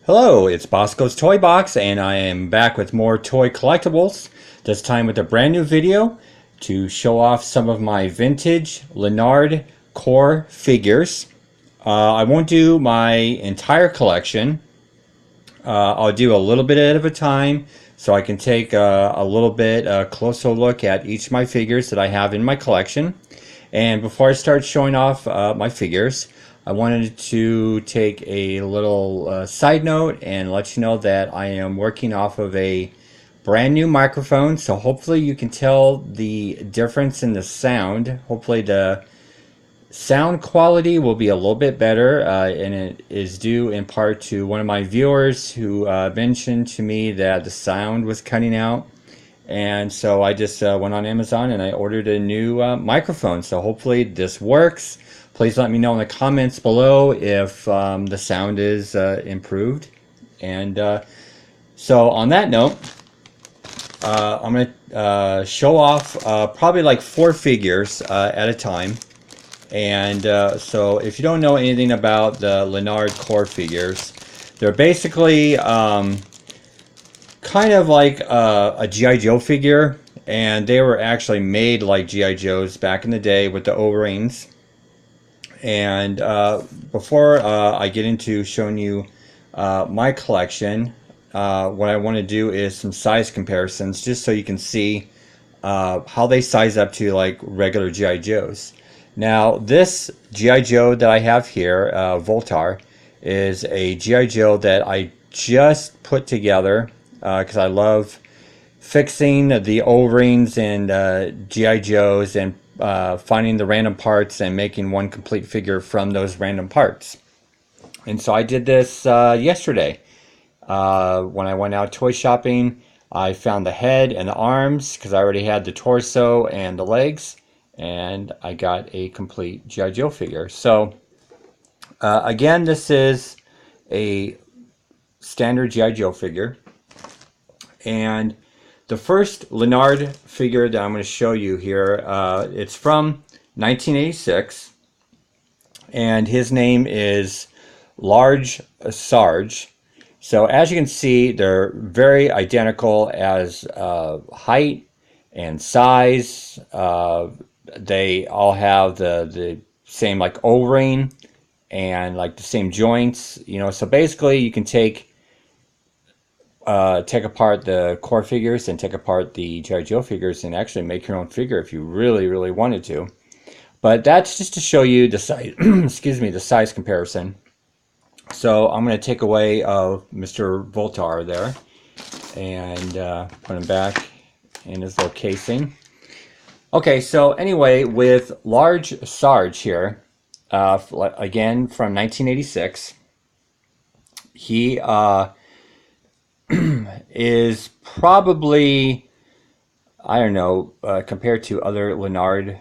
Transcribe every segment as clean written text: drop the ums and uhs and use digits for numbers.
Hello, it's Bosco's Toy Box, and I am back with more toy collectibles. This time with a brand new video to show off some of my vintage Lanard Corps figures. I won't do my entire collection. I'll do a little bit at a time so I can take a little bit closer look at each of my figures that I have in my collection. And before I start showing off my figures, I wanted to take a little side note and let you know that I am working off of a brand new microphone, so hopefully you can tell the difference in the sound. Hopefully the sound quality will be a little bit better, and it is due in part to one of my viewers who mentioned to me that the sound was cutting out. And so I just went on Amazon and I ordered a new microphone. So hopefully this works. Please let me know in the comments below if the sound is improved. And so on that note, I'm going to show off probably like 4 figures at a time. And so if you don't know anything about the Lanard Corps figures, they're basically kind of like a G.I. Joe figure, and they were actually made like G.I. Joes back in the day with the O-rings. And before I get into showing you my collection, what I want to do is some size comparisons just so you can see how they size up to like regular G.I. Joes. Now this G.I. Joe that I have here, Voltar, is a G.I. Joe that I just put together because I love fixing the O-rings and G.I. Joes and finding the random parts and making one complete figure from those random parts. And so I did this yesterday. When I went out toy shopping, I found the head and the arms because I already had the torso and the legs, and I got a complete G.I. Joe figure. So again, this is a standard G.I. Joe figure. And the first Lanard figure that I'm going to show you here, it's from 1986, and his name is Large Sarge. So as you can see, they're very identical as height and size. They all have the same like O-ring and like the same joints, you know. So basically, you can take apart the core figures and take apart the G.I. Joe figures and actually make your own figure if you really wanted to. But that's just to show you the size, excuse me, the size comparison. So I'm going to take away Mr. Voltar there and put him back in his little casing. Okay, so anyway, with Large Sarge here, again from 1986, he is probably, I don't know, compared to other Lanard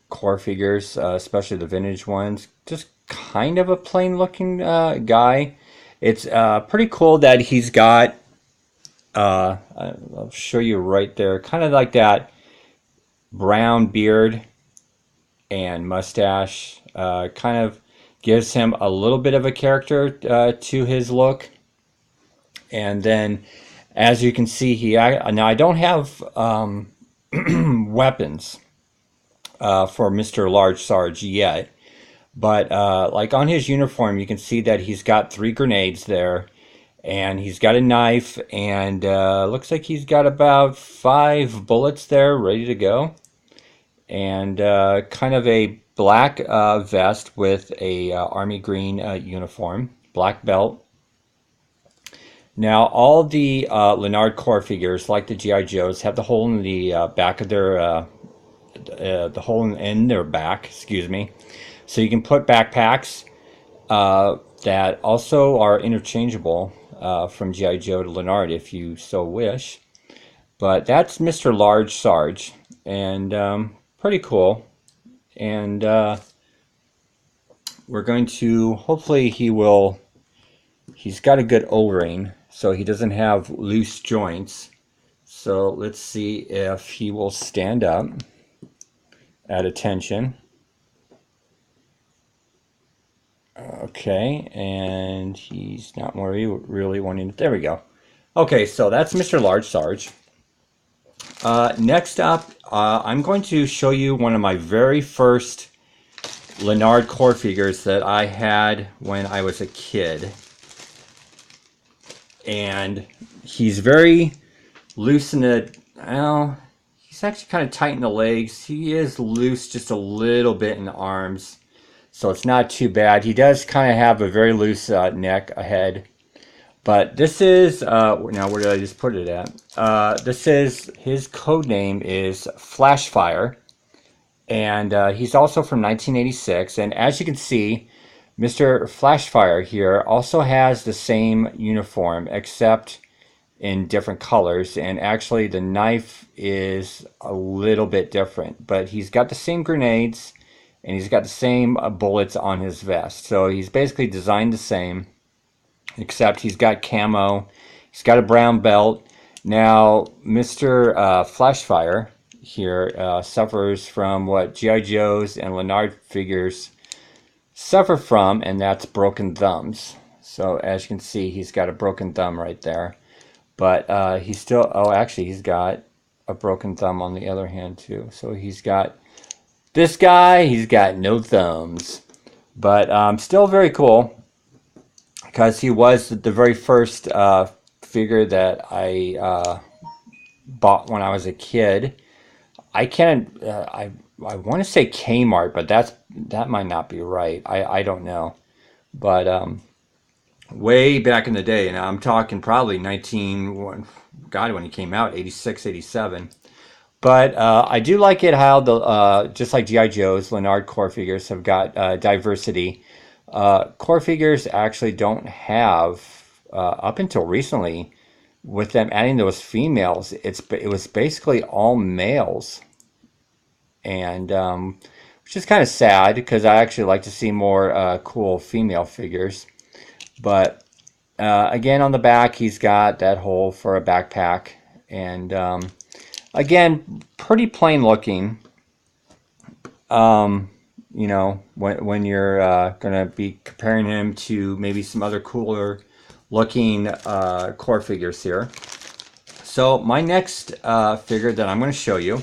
Corps figures, especially the vintage ones, just kind of a plain looking guy. It's pretty cool that he's got, I'll show you right there, kind of like that brown beard and mustache, kind of gives him a little bit of a character to his look. And then, as you can see, now I don't have weapons for Mr. Large Sarge yet, but like on his uniform, you can see that he's got 3 grenades there, and he's got a knife, and looks like he's got about 5 bullets there ready to go, and kind of a black vest with a army green uniform, black belt. Now, all the Lanard Corps figures, like the G.I. Joes, have the hole in the back of their, the hole in their back, excuse me. So you can put backpacks that also are interchangeable from G.I. Joe to Lanard if you so wish. But that's Mr. Large Sarge, and pretty cool. And we're going to, hopefully he's got a good O-ring, so he doesn't have loose joints. So let's see if he will stand up at attention. Okay, and he's not really wanting it. There we go. Okay, so that's Mr. Large Sarge. Next up, I'm going to show you one of my very first Lanard Corps figures that I had when I was a kid. And he's very loose in the, well, he's actually kind of tight in the legs. He is loose just a little bit in the arms, so it's not too bad. He does kind of have a very loose neck ahead. But this is, now where did I just put it at? This is, his code name is Flashfire. And he's also from 1986. And as you can see, Mr. Flashfire here also has the same uniform, except in different colors. And actually the knife is a little bit different. But he's got the same grenades, and he's got the same bullets on his vest. So he's basically designed the same, except he's got camo. He's got a brown belt. Now, Mr. Flashfire here suffers from what G.I. Joes and Lanard figures suffer from, and that's broken thumbs. So as you can see, he's got a broken thumb right there. But he's still, oh, actually, he's got a broken thumb on the other hand too. So he's got, this guy, he's got no thumbs. But still very cool, because he was the very first figure that I bought when I was a kid. I can't, I want to say Kmart, but that might not be right. I don't know. But way back in the day, and I'm talking probably 19, God, when he came out, 86, 87. But I do like it how the just like G.I. Joe's, Lanard Corps figures have got diversity. Corps figures actually don't have, up until recently, with them adding those females, it was basically all males. And which is kind of sad, because I actually like to see more cool female figures. But again, on the back, he's got that hole for a backpack. And again, pretty plain looking. You know, when you're going to be comparing him to maybe some other cooler looking Corps figures here. So my next figure that I'm going to show you,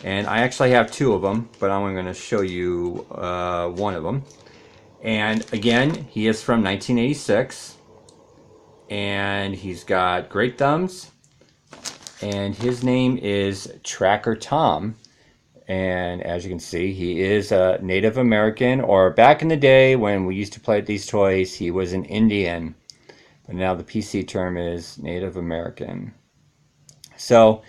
and I actually have two of them, but I'm going to show you one of them. And again, he is from 1986, and he's got great thumbs, and his name is Tracker Tom. And as you can see, he is a Native American, or back in the day when we used to play with these toys, he was an Indian. But now the PC term is Native American. So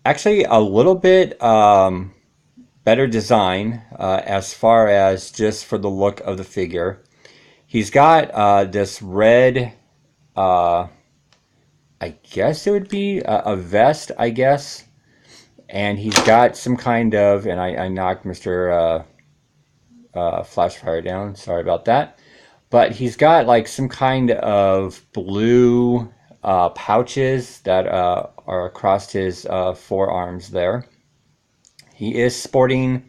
actually a little bit better design as far as just for the look of the figure. He's got this red, I guess it would be a vest, I guess. And he's got some kind of, and I knocked Mr. Flashfire down, sorry about that. But he's got like some kind of blue pouches that are across his forearms there. He is sporting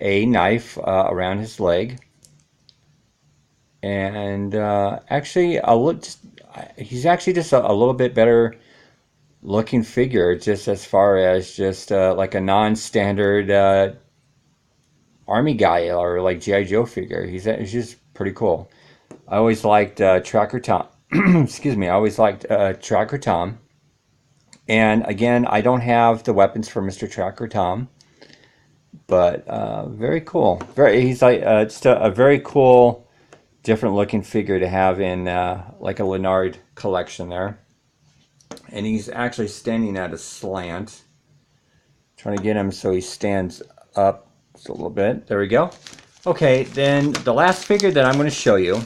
a knife around his leg. And actually, he's actually just a little bit better looking figure, just as far as just like a non-standard army guy or like G.I. Joe figure. He's just pretty cool. I always liked Tracker Tom. Excuse me. I always liked Tracker Tom. And again, I don't have the weapons for Mr. Tracker Tom, but very cool. He's like just a very cool, different looking figure to have in like a Lanard collection there. And he's actually standing at a slant. Trying to get him so he stands up just a little bit. There we go. Okay, then the last figure that I'm going to show you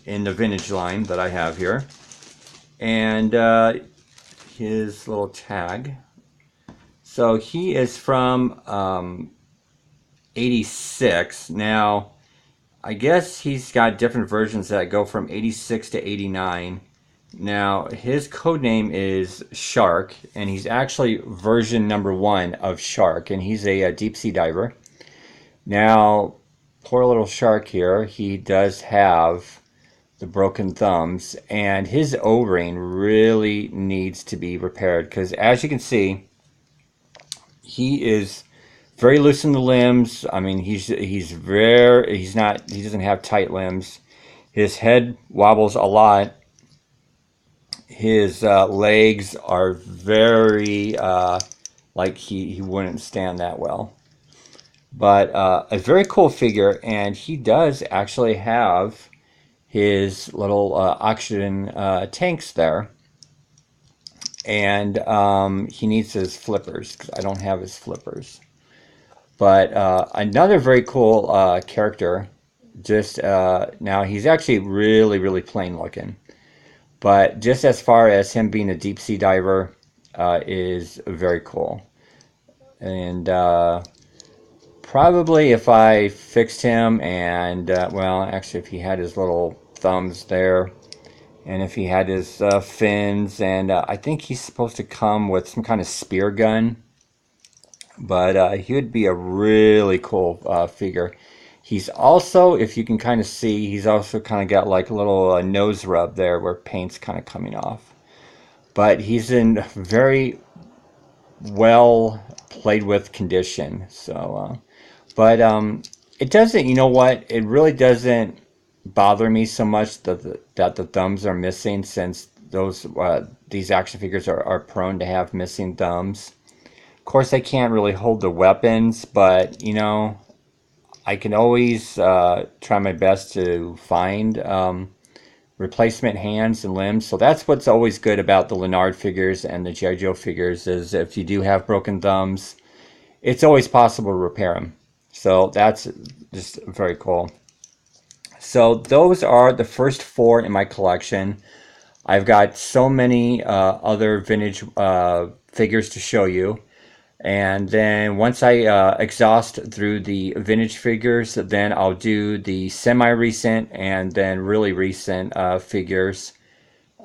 in the vintage line that I have here. And his little tag. So he is from 86. Now, I guess he's got different versions that go from 86 to 89. Now, his code name is Shark, and he's actually version number 1 of Shark, and he's a deep sea diver. Now, poor little shark here, he does have the broken thumbs, and his O-ring really needs to be repaired because, as you can see, he is very loose in the limbs. I mean, he doesn't have tight limbs. His head wobbles a lot. His legs are very like he wouldn't stand that well. But a very cool figure, and he does actually have his little oxygen tanks there. And he needs his flippers, because I don't have his flippers. But another very cool character, just now he's actually really, really plain looking. But just as far as him being a deep sea diver is very cool. And probably if I fixed him and, well, actually if he had his little thumbs there, and if he had his fins, and I think he's supposed to come with some kind of spear gun, but he would be a really cool figure. He's also, if you can kind of see, he's also kind of got like a little nose rub there where paint's kind of coming off. But he's in very well played with condition. So, but it doesn't, you know what, it really doesn't bother me so much that the thumbs are missing, since these action figures are prone to have missing thumbs. Of course, I can't really hold the weapons, but you know, I can always try my best to find replacement hands and limbs. So that's what's always good about the Lanard figures and the G.I. Joe figures, is if you do have broken thumbs, it's always possible to repair them. So that's just very cool. So those are the first 4 in my collection. I've got so many other vintage figures to show you. And then once I exhaust through the vintage figures, then I'll do the semi-recent and then really recent figures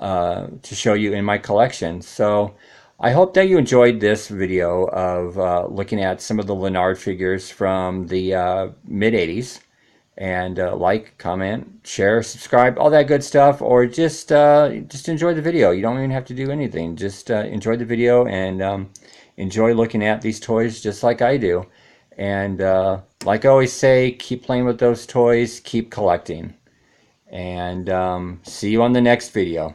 to show you in my collection. So I hope that you enjoyed this video of looking at some of the Lanard figures from the mid-80s. And like, comment, share, subscribe, all that good stuff, or just enjoy the video. You don't even have to do anything. Just enjoy the video and enjoy looking at these toys just like I do. And like I always say, keep playing with those toys, keep collecting. And see you on the next video.